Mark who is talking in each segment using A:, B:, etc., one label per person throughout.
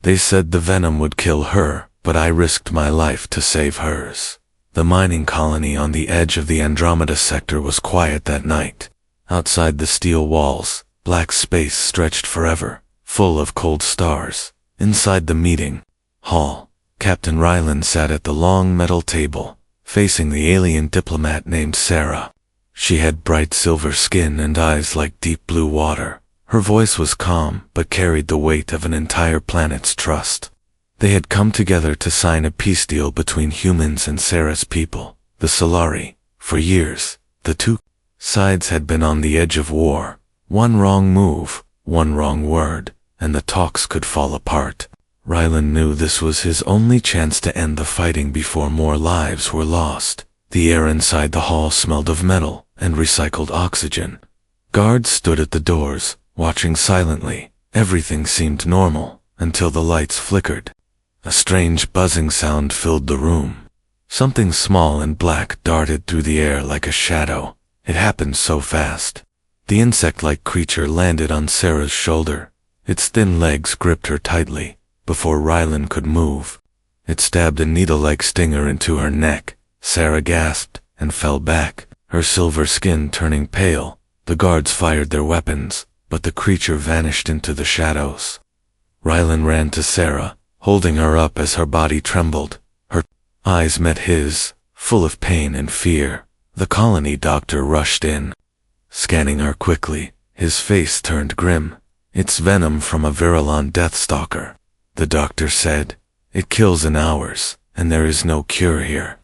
A: They said the venom would kill her, but I risked my life to save hers. The mining colony on the edge of the Andromeda sector was quiet that night. Outside the steel walls, black space stretched forever, full of cold stars. Inside the meeting hall, Captain Ryland sat at the long metal table, facing the alien diplomat named Sarah. She had bright silver skin and eyes like deep blue water. Her voice was calm, but carried the weight of an entire planet's trust. They had come together to sign a peace deal between humans and Sarah's people, the Solari. For years, the two sides had been on the edge of war. One wrong move, one wrong word, and the talks could fall apart. Ryland knew this was his only chance to end the fighting before more lives were lost. The air inside the hall smelled of metal and recycled oxygen. Guards stood at the doors, watching silently. Everything seemed normal, until the lights flickered. A strange buzzing sound filled the room. Something small and black darted through the air like a shadow. It happened so fast. The insect-like creature landed on Sarah's shoulder. Its thin legs gripped her tightly. Before Ryland could move, it stabbed a needle-like stinger into her neck. Sarah gasped and fell back, her silver skin turning pale. The guards fired their weapons, but the creature vanished into the shadows. Ryland ran to Sarah, holding her up as her body trembled. Her eyes met his, full of pain and fear. The colony doctor rushed in, scanning her quickly. His face turned grim. "It's venom from a virulent deathstalker," the doctor said. "It kills in hours, and there is no cure here."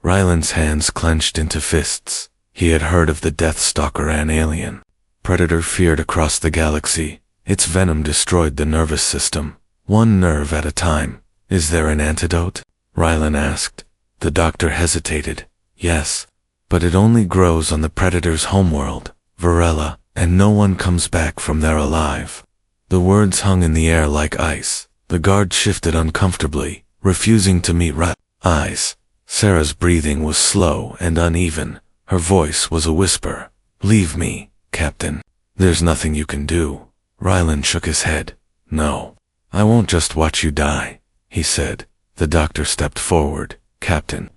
A: Ryland's hands clenched into fists. He had heard of the Deathstalker, an alien predator feared across the galaxy. Its venom destroyed the nervous system, one nerve at a time. "Is there an antidote?" Ryland asked. The doctor hesitated. "Yes, but it only grows on the predator's homeworld, Varela, and no one comes back from there alive." The words hung in the air like ice. The guard shifted uncomfortably, refusing to meet Ryland's eyes. Sarah's breathing was slow and uneven. Her voice was a whisper. "Leave me, Captain. There's nothing you can do." Ryland shook his head. "No, I won't just watch you die," he said. The doctor stepped forward. "Captain,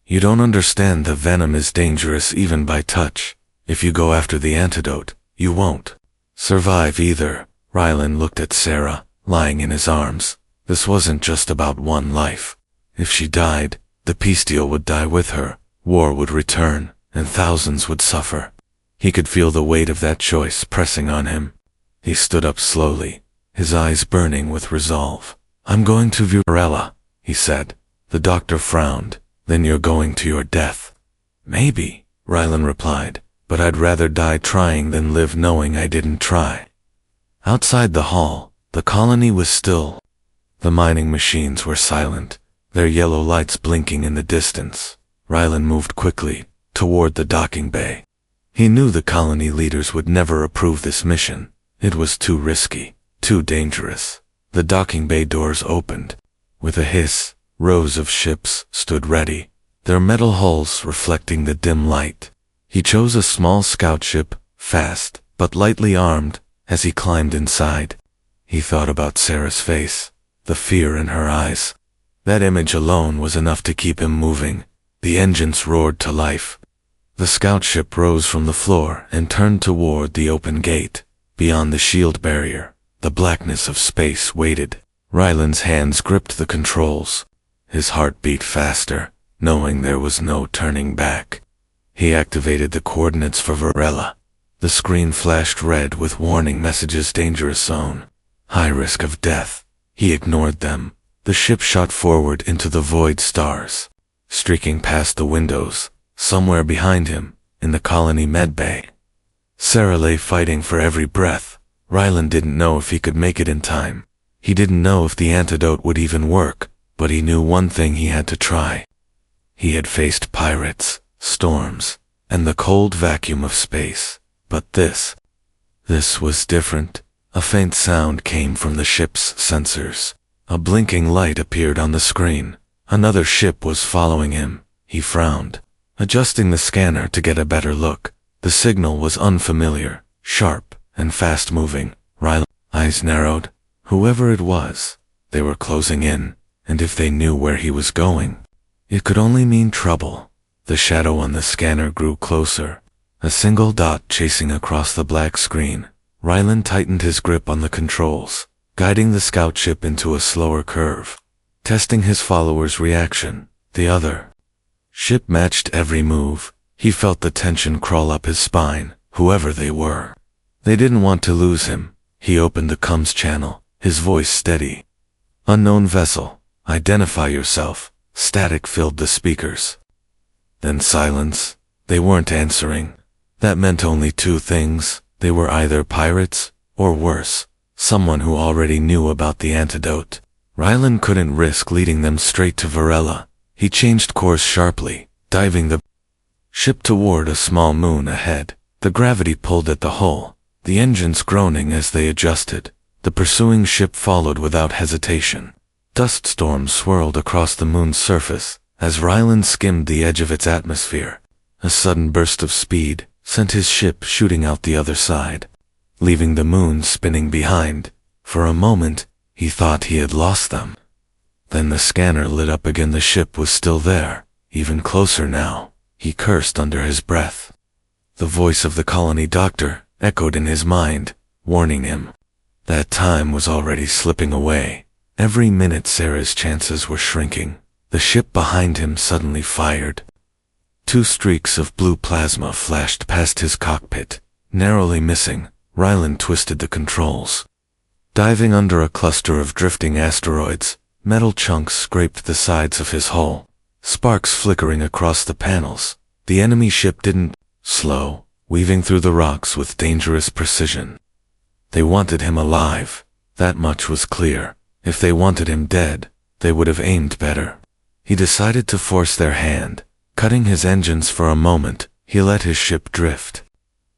A: you don't understand. The venom is dangerous even by touch. If you go after the antidote, you won't survive either." Ryland looked at Sarah, lying in his arms. This wasn't just about one life. If she died, the peace deal would die with her. War would return, and thousands would suffer. He could feel the weight of that choice pressing on him. He stood up slowly, his eyes burning with resolve. "I'm going to Varela," he said. The doctor frowned. "Then you're going to your death." "Maybe," Ryland replied, "but I'd rather die trying than live knowing I didn't try." Outside the hall, the colony was still. The mining machines were silent, their yellow lights blinking in the distance. Ryland moved quickly toward the docking bay. He knew the colony leaders would never approve this mission. It was too risky, too dangerous. The docking bay doors opened. With a hiss, rows of ships stood ready, their metal hulls reflecting the dim light. He chose a small scout ship, fast but lightly armed. As he climbed inside, he thought about Sarah's face, the fear in her eyes. That image alone was enough to keep him moving. The engines roared to life. The scout ship rose from the floor and turned toward the open gate. Beyond the shield barrier, the blackness of space waited. Ryland's hands gripped the controls. His heart beat faster, knowing there was no turning back. He activated the coordinates for Varela. The screen flashed red with warning messages: dangerous zone, high risk of death. He ignored them. The ship shot forward into the void stars, streaking past the windows. Somewhere behind him, in the colony medbay, Sarah lay fighting for every breath. Ryland didn't know if he could make it in time. He didn't know if the antidote would even work, but he knew one thing: he had to try. He had faced pirates, storms, and the cold vacuum of space. But this was different. A faint sound came from the ship's sensors. A blinking light appeared on the screen. Another ship was following him. He frowned, adjusting the scanner to get a better look. The signal was unfamiliar, sharp, and fast-moving. Ryland's eyes narrowed. Whoever it was, They were closing in, and if they knew where he was going, it could only mean trouble. The shadow on the scanner grew closer, a single dot chasing across the black screen. Rylan tightened his grip on the controls, guiding the scout ship into a slower curve, testing his followers' reaction. The other ship matched every move. He felt the tension crawl up his spine. Whoever they were, they didn't want to lose him. He opened the comms channel, his voice steady. "Unknown vessel, identify yourself." Static filled the speakers. Then silence. They weren't answering. That meant only two things. They were either pirates, or worse, someone who already knew about the antidote. Rylan couldn't risk leading them straight to Varela. He changed course sharply, diving the ship toward a small moon ahead. The gravity pulled at the hull, the engines groaning as they adjusted. The pursuing ship followed without hesitation. Dust storms swirled across the moon's surface as Rylan skimmed the edge of its atmosphere. A sudden burst of speed sent his ship shooting out the other side, leaving the moon spinning behind. For a moment, he thought he had lost them. Then the scanner lit up again. The ship was still there, even closer now. He cursed under his breath. The voice of the colony doctor echoed in his mind, warning him. That time was already slipping away. Every minute Sarah's chances were shrinking. The ship behind him suddenly fired. Two streaks of blue plasma flashed past his cockpit, narrowly missing. Rylan twisted the controls. Diving under a cluster of drifting asteroids, metal chunks scraped the sides of his hull, sparks flickering across the panels. The enemy ship didn't slow, weaving through the rocks with dangerous precision. They wanted him alive. That much was clear. If they wanted him dead, they would have aimed better. He decided to force their hand. Cutting his engines for a moment, he let his ship drift.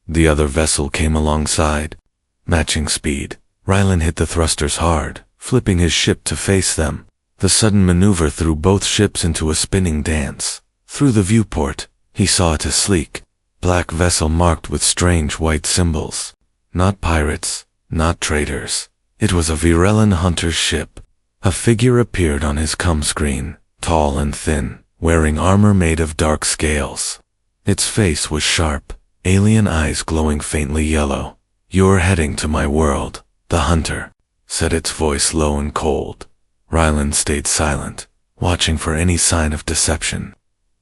A: The other vessel came alongside. Matching speed, Rylan hit the thrusters hard, flipping his ship to face them. The sudden maneuver threw both ships into a spinning dance. Through the viewport, he saw a sleek, black vessel marked with strange white symbols. Not pirates, not traders. It was a Virelan hunter's ship. A figure appeared on his comm screen, tall and thin, wearing armor made of dark scales. Its face was sharp, alien eyes glowing faintly yellow. "You're heading to my world," the hunter said, its voice low and cold. Rylan stayed silent, watching for any sign of deception.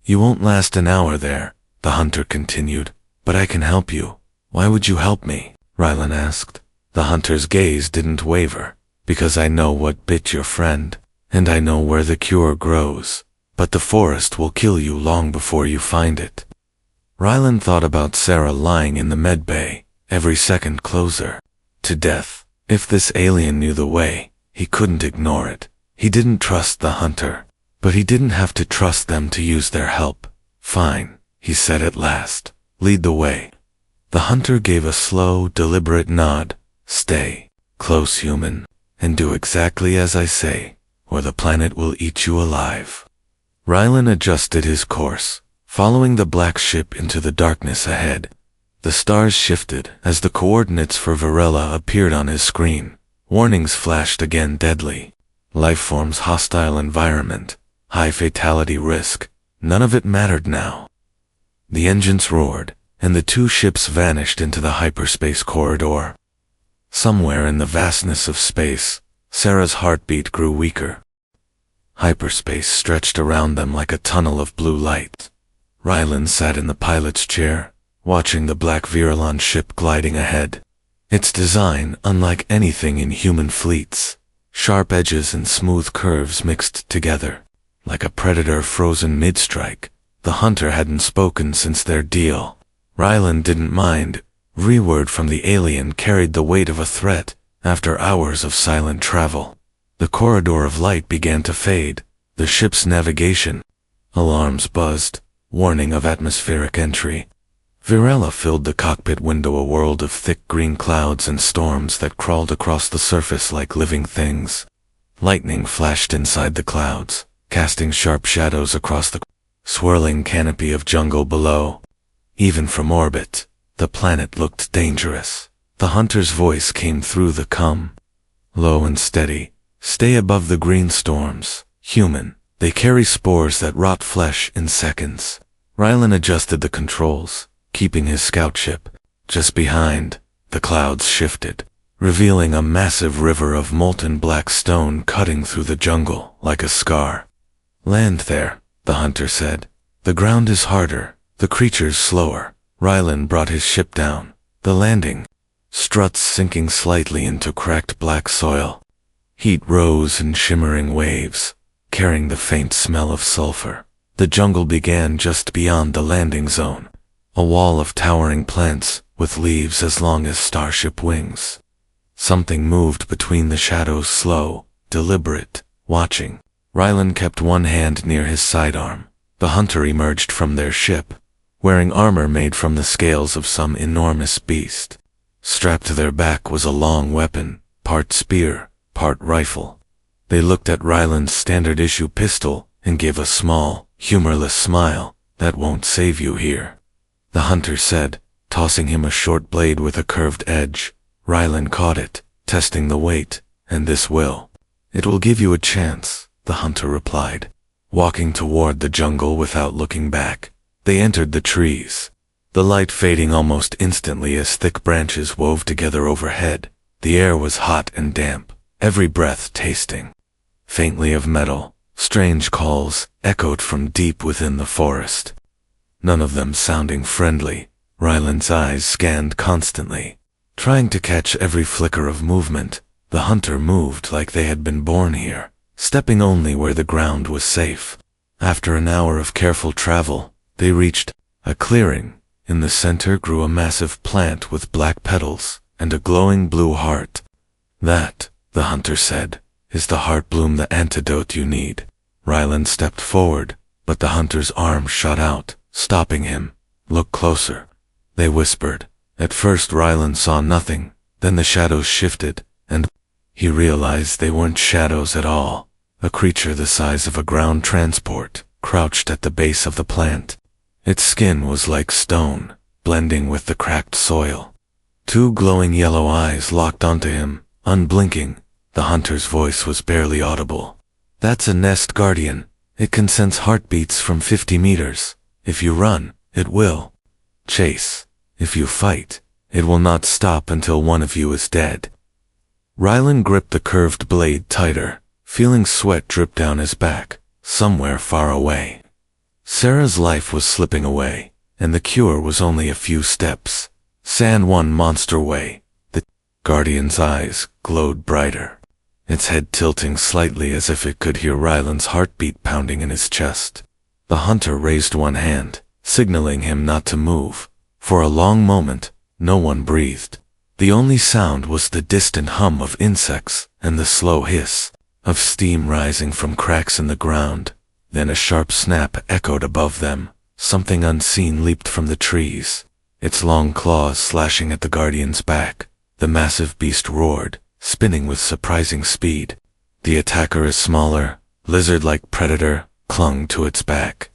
A: "You won't last an hour there," the hunter continued, "but I can help you." "Why would you help me?" Rylan asked. The hunter's gaze didn't waver. "Because I know what bit your friend, and I know where the cure grows. But the forest will kill you long before you find it." Rylan thought about Sarah lying in the med bay, every second closer to death. If this alien knew the way, he couldn't ignore it. He didn't trust the hunter, but he didn't have to trust them to use their help. "Fine," he said at last. "Lead the way." The hunter gave a slow, deliberate nod. "Stay close, human, and do exactly as I say, or the planet will eat you alive." Rylan adjusted his course, following the black ship into the darkness ahead. The stars shifted as the coordinates for Varela appeared on his screen. Warnings flashed again: deadly life forms, hostile environment, high fatality risk. None of it mattered now. The engines roared, and the two ships vanished into the hyperspace corridor. Somewhere in the vastness of space, Sarah's heartbeat grew weaker. Hyperspace stretched around them like a tunnel of blue light. Rylan sat in the pilot's chair, watching the black Virelan ship gliding ahead. Its design unlike anything in human fleets. Sharp edges and smooth curves mixed together, like a predator frozen mid-strike. The hunter hadn't spoken since their deal. Rylan didn't mind. Reward from the alien carried the weight of a threat after hours of silent travel. The corridor of light began to fade. The ship's navigation alarms buzzed, warning of atmospheric entry. Varela filled the cockpit window, a world of thick green clouds and storms that crawled across the surface like living things. Lightning flashed inside the clouds, casting sharp shadows across the swirling canopy of jungle below. Even from orbit, the planet looked dangerous. The hunter's voice came through the comm, low and steady. Stay above the green storms. Human. They carry spores that rot flesh in seconds. Rylan adjusted the controls, keeping his scout ship. Just behind, the clouds shifted, revealing a massive river of molten black stone cutting through the jungle like a scar. Land there, the hunter said. The ground is harder, the creatures slower. Rylan brought his ship down. The landing. Struts sinking slightly into cracked black soil. Heat rose in shimmering waves, carrying the faint smell of sulfur. The jungle began just beyond the landing zone, a wall of towering plants with leaves as long as starship wings. Something moved between the shadows, slow, deliberate, watching. Rylan kept one hand near his sidearm. The hunter emerged from their ship, wearing armor made from the scales of some enormous beast. Strapped to their back was a long weapon, part spear, part rifle. They looked at Rylan's standard-issue pistol and gave a small, humorless smile. That won't save you here, the hunter said, tossing him a short blade with a curved edge. Rylan caught it, testing the weight. And this will. It will give you a chance, the hunter replied, walking toward the jungle without looking back. They entered the trees, the light fading almost instantly as thick branches wove together overhead. The air was hot and damp, every breath tasting faintly of metal. Strange calls echoed from deep within the forest, none of them sounding friendly. Rylan's eyes scanned constantly, trying to catch every flicker of movement. The hunter moved like they had been born here, stepping only where the ground was safe. After an hour of careful travel, they reached a clearing. In the center grew a massive plant with black petals and a glowing blue heart. That, the hunter said, is the heart bloom, the antidote you need. Rylan stepped forward, but the hunter's arm shot out, stopping him. Look closer, they whispered. At first Rylan saw nothing, then the shadows shifted, and he realized they weren't shadows at all. A creature the size of a ground transport crouched at the base of the plant. Its skin was like stone, blending with the cracked soil. Two glowing yellow eyes locked onto him, unblinking. The hunter's voice was barely audible. That's a nest guardian. It can sense heartbeats from 50 meters. If you run, it will chase. If you fight, it will not stop until one of you is dead. Rylan gripped the curved blade tighter, feeling sweat drip down his back. Somewhere far away, Sarah's life was slipping away, and the cure was only a few steps. San one monster way. The guardian's eyes glowed brighter, its head tilting slightly as if it could hear Rylan's heartbeat pounding in his chest. The hunter raised one hand, signaling him not to move. For a long moment, no one breathed. The only sound was the distant hum of insects and the slow hiss of steam rising from cracks in the ground. Then a sharp snap echoed above them. Something unseen leaped from the trees, its long claws slashing at the guardian's back. The massive beast roared, spinning with surprising speed. The attacker, a smaller, lizard-like predator, clung to its back,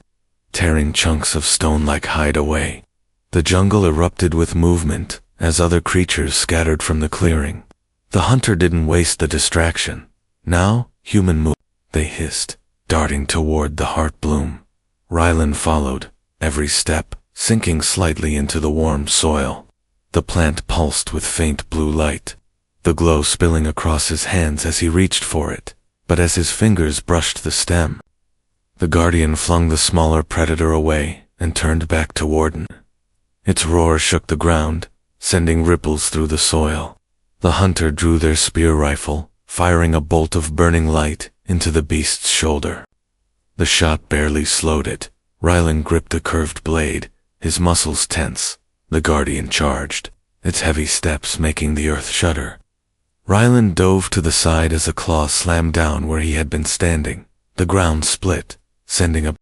A: tearing chunks of stone like hide away. The jungle erupted with movement as other creatures scattered from the clearing. The hunter didn't waste the distraction. Now, human moved. They hissed, darting toward the heart bloom. Rylan followed, every step sinking slightly into the warm soil. The plant pulsed with faint blue light, the glow spilling across his hands as he reached for it. But as his fingers brushed the stem, the guardian flung the smaller predator away and turned back toward him. Its roar shook the ground, sending ripples through the soil. The hunter drew their spear rifle, firing a bolt of burning light into the beast's shoulder. The shot barely slowed it. Rylan gripped the curved blade, his muscles tense. The guardian charged, its heavy steps making the earth shudder. Rylan dove to the side as a claw slammed down where he had been standing. The ground split, sending a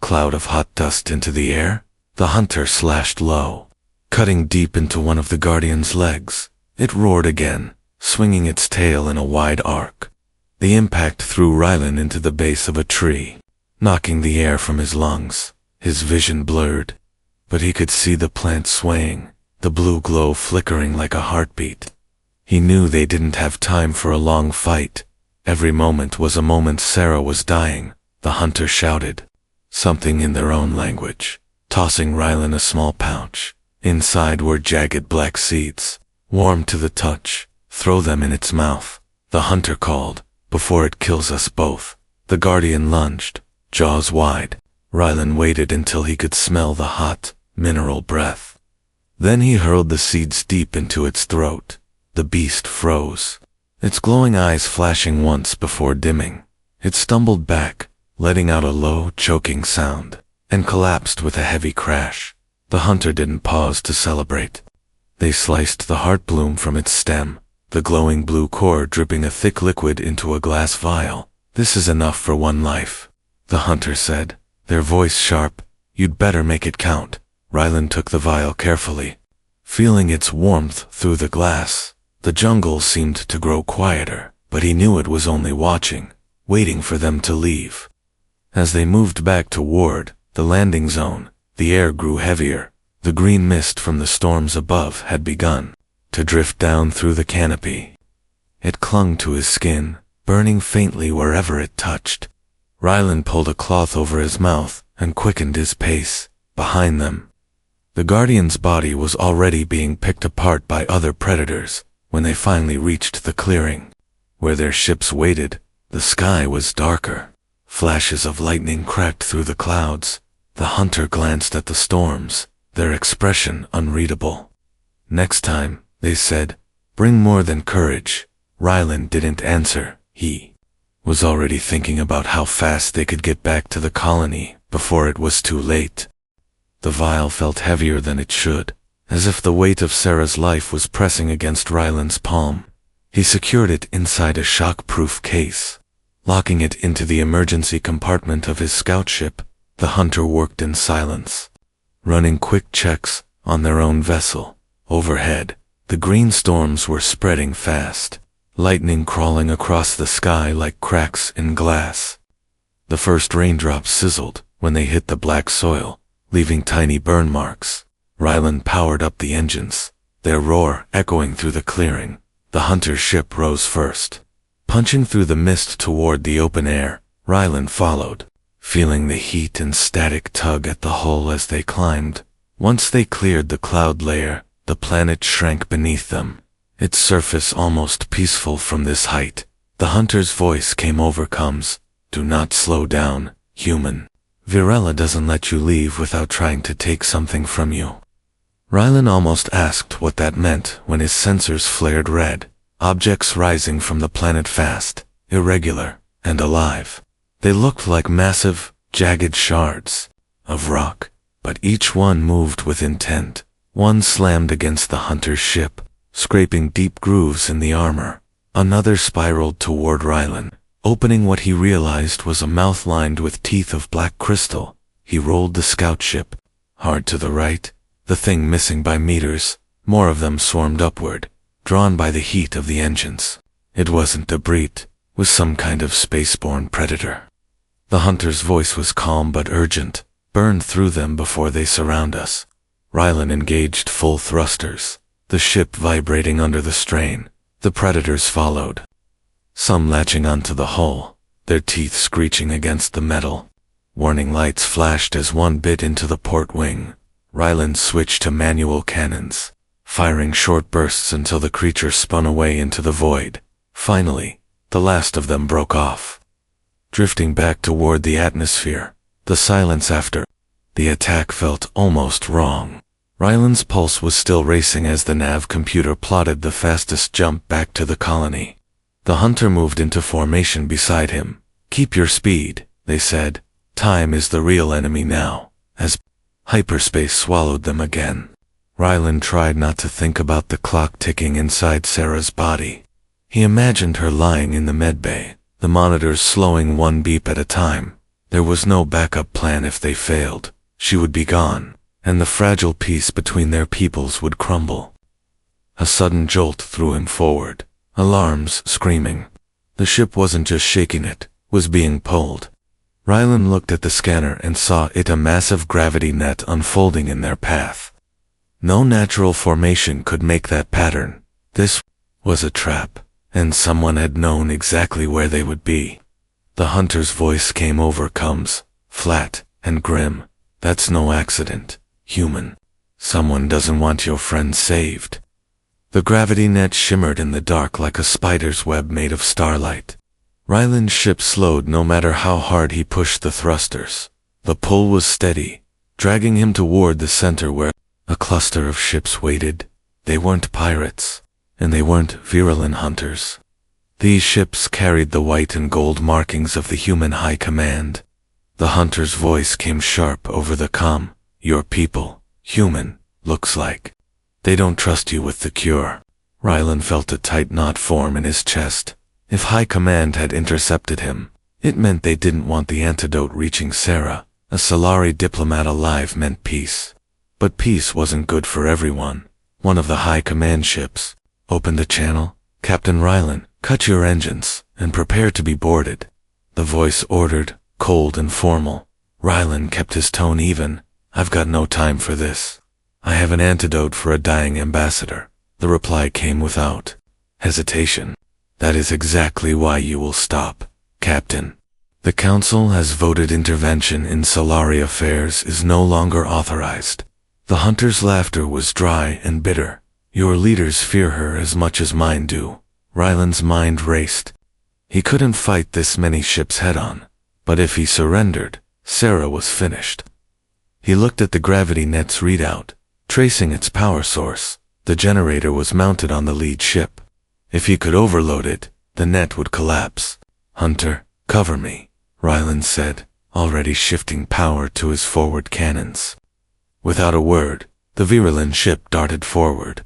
A: cloud of hot dust into the air. The hunter slashed low, cutting deep into one of the guardian's legs. It roared again, swinging its tail in a wide arc. The impact threw Rylan into the base of a tree, knocking the air from his lungs. His vision blurred, but he could see the plant swaying, the blue glow flickering like a heartbeat. He knew they didn't have time for a long fight. Every moment was a moment Sarah was dying. The hunter shouted something in their own language, tossing Rylan a small pouch. Inside were jagged black seeds, warm to the touch. Throw them in its mouth, the hunter called, before it kills us both. The guardian lunged, jaws wide. Rylan waited until he could smell the hot, mineral breath. Then he hurled the seeds deep into its throat. The beast froze, its glowing eyes flashing once before dimming. It stumbled back, letting out a low, choking sound, and collapsed with a heavy crash. The hunter didn't pause to celebrate. They sliced the heart bloom from its stem, the glowing blue core dripping a thick liquid into a glass vial. This is enough for one life, the hunter said, their voice sharp. You'd better make it count. Rylan took the vial carefully, feeling its warmth through the glass. The jungle seemed to grow quieter, but he knew it was only watching, waiting for them to leave. As they moved back toward the landing zone, the air grew heavier. The green mist from the storms above had begun to drift down through the canopy. It clung to his skin, burning faintly wherever it touched. Rylan pulled a cloth over his mouth and quickened his pace. Behind them, the guardian's body was already being picked apart by other predators. When they finally reached the clearing, where their ships waited, the sky was darker. Flashes of lightning cracked through the clouds. The hunter glanced at the storms, their expression unreadable. Next time, they said, bring more than courage. Rylan didn't answer. He was already thinking about how fast they could get back to the colony before it was too late. The vial felt heavier than it should, as if the weight of Sarah's life was pressing against Rylan's palm. He secured it inside a shock-proof case, locking it into the emergency compartment of his scout ship. The hunter worked in silence, running quick checks on their own vessel. Overhead, the green storms were spreading fast, lightning crawling across the sky like cracks in glass. The first raindrops sizzled when they hit the black soil, leaving tiny burn marks. Rylan powered up the engines, their roar echoing through the clearing. The hunter's ship rose first, punching through the mist toward the open air. Rylan followed, feeling the heat and static tug at the hull as they climbed. Once they cleared the cloud layer, the planet shrank beneath them, its surface almost peaceful from this height. The hunter's voice came over comes, do not slow down, human. Virella doesn't let you leave without trying to take something from you. Rylan almost asked what that meant when his sensors flared red, objects rising from the planet fast, irregular, and alive. They looked like massive, jagged shards of rock, but each one moved with intent. One slammed against the hunter's ship, scraping deep grooves in the armor. Another spiraled toward Rylan, opening what he realized was a mouth lined with teeth of black crystal. He rolled the scout ship hard to the right, the thing missing by meters. More of them swarmed upward, drawn by the heat of the engines. It wasn't debris, it was some kind of spaceborne predator. The hunter's voice was calm but urgent. Burn through them before they surround us. Rylan engaged full thrusters, the ship vibrating under the strain. The predators followed, some latching onto the hull, their teeth screeching against the metal. Warning lights flashed as one bit into the port wing. Rylan switched to manual cannons, firing short bursts until the creature spun away into the void. Finally, the last of them broke off, drifting back toward the atmosphere. The silence after the attack felt almost wrong. Rylan's pulse was still racing as the nav computer plotted the fastest jump back to the colony. The hunter moved into formation beside him. Keep your speed, they said. Time is the real enemy now, as hyperspace swallowed them again. Rylan tried not to think about the clock ticking inside Sarah's body. He imagined her lying in the medbay, the monitors slowing one beep at a time. There was no backup plan if they failed. She would be gone, and the fragile peace between their peoples would crumble. A sudden jolt threw him forward, alarms screaming. The ship wasn't just shaking, it was being pulled. Rylan looked at the scanner and saw it a massive gravity net unfolding in their path. No natural formation could make that pattern. This was a trap, and someone had known exactly where they would be. The hunter's voice came over Combs, flat and grim. That's no accident, human. Someone doesn't want your friend saved. The gravity net shimmered in the dark like a spider's web made of starlight. Ryland's ship slowed no matter how hard he pushed the thrusters. The pull was steady, dragging him toward the center where a cluster of ships waited. They weren't pirates, and they weren't virulent hunters. These ships carried the white and gold markings of the human high command. The hunter's voice came sharp over the comm. Your people, human, looks like. They don't trust you with the cure. Ryland felt a tight knot form in his chest. If high command had intercepted him, it meant they didn't want the antidote reaching Sarah. A Solari diplomat alive meant peace. But peace wasn't good for everyone. One of the high command ships opened the channel. Captain Ryland, cut your engines and prepare to be boarded. The voice ordered, cold and formal. Ryland kept his tone even. I've got no time for this. I have an antidote for a dying ambassador. The reply came without hesitation. That is exactly why you will stop, Captain. The Council has voted intervention in Solari affairs is no longer authorized. The hunter's laughter was dry and bitter. Your leaders fear her as much as mine do. Ryland's mind raced. He couldn't fight this many ships head-on, but if he surrendered, Sarah was finished. He looked at the gravity net's readout, tracing its power source. The generator was mounted on the lead ship. If he could overload it, the net would collapse. Hunter, cover me, Ryland said, already shifting power to his forward cannons. Without a word, the virulent ship darted forward,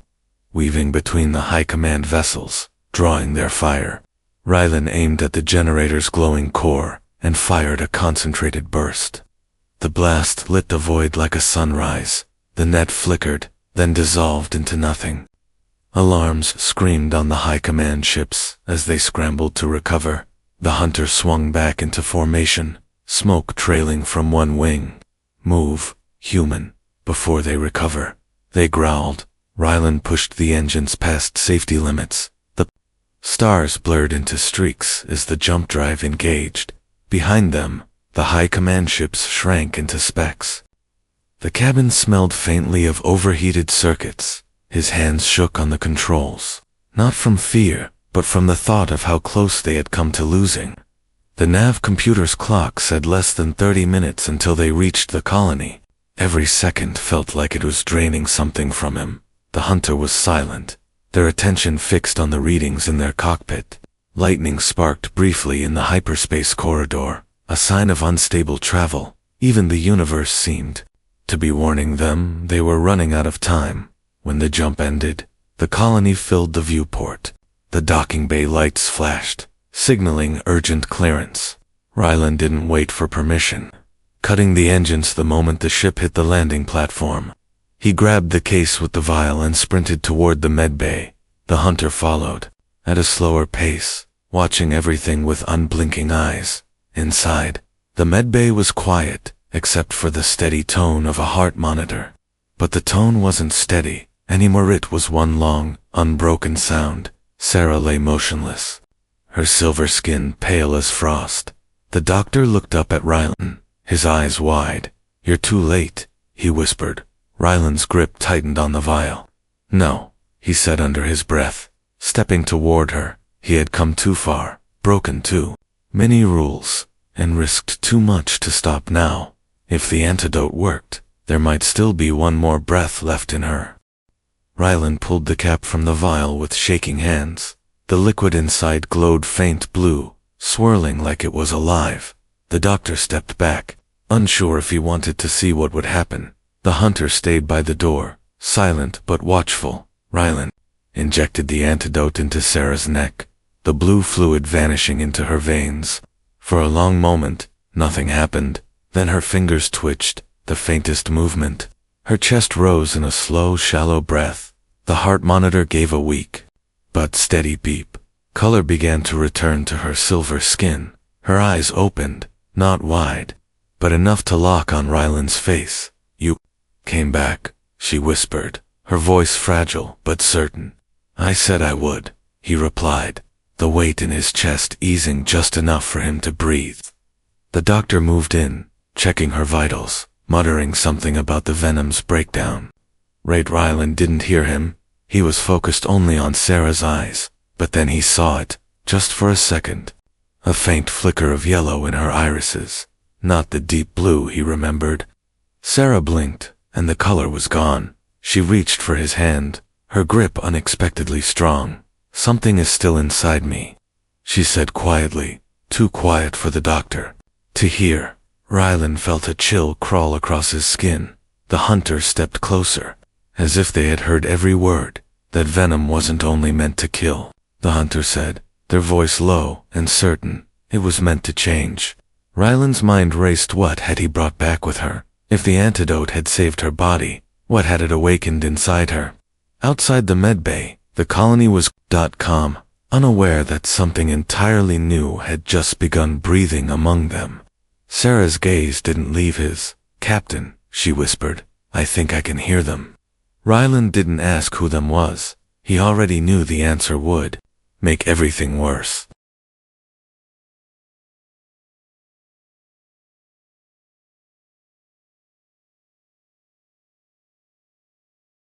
A: weaving between the high command vessels, drawing their fire. Ryland aimed at the generator's glowing core and fired a concentrated burst. The blast lit the void like a sunrise. The net flickered, then dissolved into nothing. Alarms screamed on the high command ships as they scrambled to recover. The hunter swung back into formation, smoke trailing from one wing. Move, human, before they recover. They growled. Ryland pushed the engines past safety limits. The stars blurred into streaks as the jump drive engaged. Behind them, the high command ships shrank into specks. The cabin smelled faintly of overheated circuits. His hands shook on the controls, not from fear, but from the thought of how close they had come to losing. The nav computer's clock said less than 30 minutes until they reached the colony. Every second felt like it was draining something from him. The hunter was silent, their attention fixed on the readings in their cockpit. Lightning sparked briefly in the hyperspace corridor, a sign of unstable travel. Even the universe seemed to be warning them they were running out of time. When the jump ended, the colony filled the viewport. The docking bay lights flashed, signaling urgent clearance. Ryland didn't wait for permission, cutting the engines the moment the ship hit the landing platform. He grabbed the case with the vial and sprinted toward the med bay. The hunter followed, at a slower pace, watching everything with unblinking eyes. Inside, the med bay was quiet, except for the steady tone of a heart monitor. But the tone wasn't steady anymore. It was one long, unbroken sound. Sarah lay motionless, her silver skin pale as frost. The doctor looked up at Ryland, his eyes wide. You're too late, he whispered. Ryland's grip tightened on the vial. No, he said under his breath, stepping toward her. He had come too far, broken too many rules, and risked too much to stop now. If the antidote worked, there might still be one more breath left in her. Ryland pulled the cap from the vial with shaking hands. The liquid inside glowed faint blue, swirling like it was alive. The doctor stepped back, unsure if he wanted to see what would happen. The hunter stayed by the door, silent but watchful. Ryland injected the antidote into Sarah's neck, the blue fluid vanishing into her veins. For a long moment, nothing happened. Then her fingers twitched, the faintest movement. Her chest rose in a slow, shallow breath. The heart monitor gave a weak but steady beep. Color began to return to her silver skin. Her eyes opened, not wide, but enough to lock on Ryland's face. You came back, she whispered, her voice fragile but certain. I said I would, he replied. the weight in his chest easing just enough for him to breathe. The doctor moved in, checking her vitals, muttering something about the Venom's breakdown. Ryland didn't hear him. He was focused only on Sarah's eyes, but then he saw it, just for a second. A faint flicker of yellow in her irises, not the deep blue he remembered. Sarah blinked, and the color was gone. She reached for his hand, her grip unexpectedly strong. "Something is still inside me," she said quietly, too quiet for the doctor to hear. Ryland felt a chill crawl across his skin. The hunter stepped closer, as if they had heard every word. "That venom wasn't only meant to kill," the hunter said, their voice low and certain. "It was meant to change." Ryland's mind raced. What had he brought back with her? If the antidote had saved her body, what had it awakened inside her? Outside the medbay, the colony was calm, unaware that something entirely new had just begun breathing among them. Sarah's gaze didn't leave his. "Captain," she whispered, "I think I can hear them." Ryland didn't ask who them was. He already knew the answer would make everything worse.